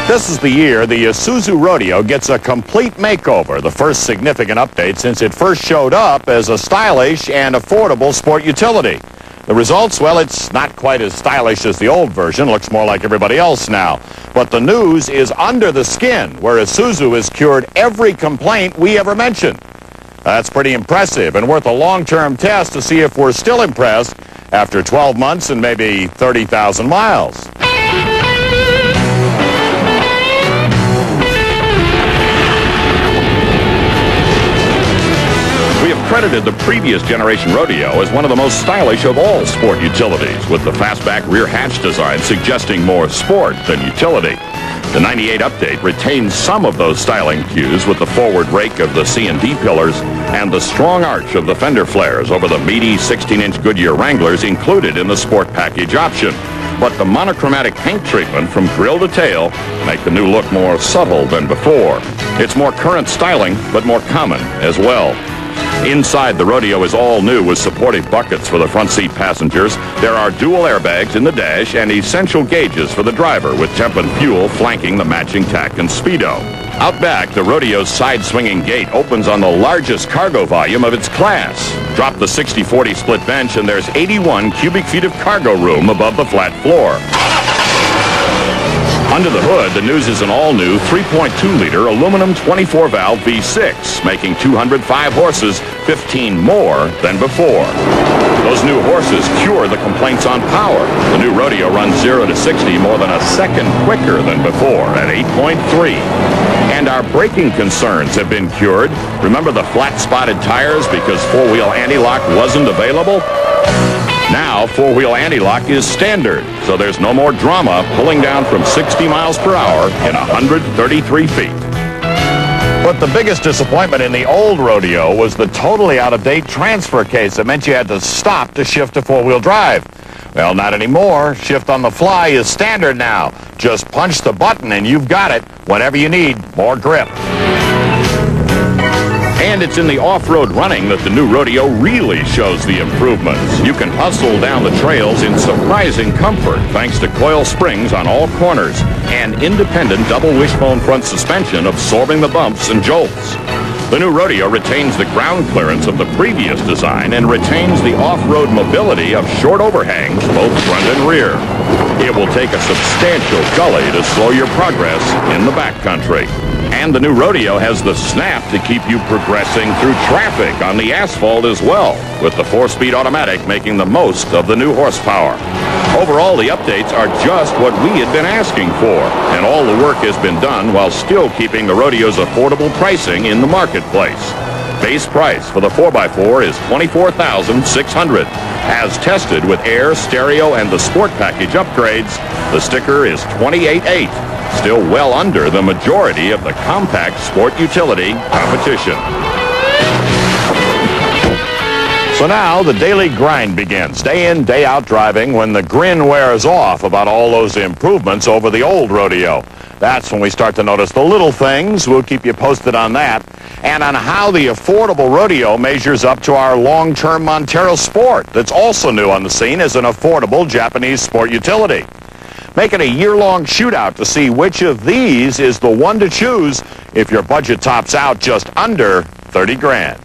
This is the year the Isuzu Rodeo gets a complete makeover, the first significant update since it first showed up as a stylish and affordable sport utility. The results, well, it's not quite as stylish as the old version, looks more like everybody else now. But the news is under the skin, where Isuzu has cured every complaint we ever mentioned. That's pretty impressive and worth a long-term test to see if we're still impressed after 12 months and maybe 30,000 miles. We have credited the previous generation Rodeo as one of the most stylish of all sport utilities, with the fastback rear hatch design suggesting more sport than utility. The 98 update retains some of those styling cues with the forward rake of the C&D pillars and the strong arch of the fender flares over the meaty 16-inch Goodyear Wranglers included in the sport package option. But the monochromatic paint treatment from grill to tail make the new look more subtle than before. It's more current styling, but more common as well. Inside, the Rodeo is all new with supportive buckets for the front seat passengers. There are dual airbags in the dash and essential gauges for the driver with temp and fuel flanking the matching tack and speedo. Out back, the Rodeo's side-swinging gate opens on the largest cargo volume of its class. Drop the 60-40 split bench and there's 81 cubic feet of cargo room above the flat floor. Under the hood, the news is an all-new 3.2-liter aluminum 24-valve V6, making 205 horses, 15 more than before. Those new horses cure the complaints on power. The new Rodeo runs 0 to 60 more than a second quicker than before at 8.3. And our braking concerns have been cured. Remember the flat-spotted tires because four-wheel anti-lock wasn't available? Now, four-wheel anti-lock is standard, so there's no more drama pulling down from 60 miles per hour in 133 feet. But the biggest disappointment in the old Rodeo was the totally out-of-date transfer case that meant you had to stop to shift to four-wheel drive. Well, not anymore. Shift on the fly is standard now. Just punch the button and you've got it whenever you need more grip. And it's in the off-road running that the new Rodeo really shows the improvements. You can hustle down the trails in surprising comfort thanks to coil springs on all corners and independent double wishbone front suspension absorbing the bumps and jolts. The new Rodeo retains the ground clearance of the previous design and retains the off-road mobility of short overhangs, both front and rear. It will take a substantial gully to slow your progress in the backcountry. And the new Rodeo has the snap to keep you progressing through traffic on the asphalt as well, with the 4-speed automatic making the most of the new horsepower. Overall, the updates are just what we had been asking for, and all the work has been done while still keeping the Rodeo's affordable pricing in the marketplace. Base price for the 4x4 is $24,600. As tested with air, stereo, and the sport package upgrades, the sticker is $28,800. Still well under the majority of the compact sport utility competition. So now the daily grind begins. Day in, day out driving when the grin wears off about all those improvements over the old Rodeo. That's when we start to notice the little things. We'll keep you posted on that and on how the affordable Rodeo measures up to our long-term Montero Sport that's also new on the scene as an affordable Japanese sport utility. Make it a year-long shootout to see which of these is the one to choose if your budget tops out just under 30 grand.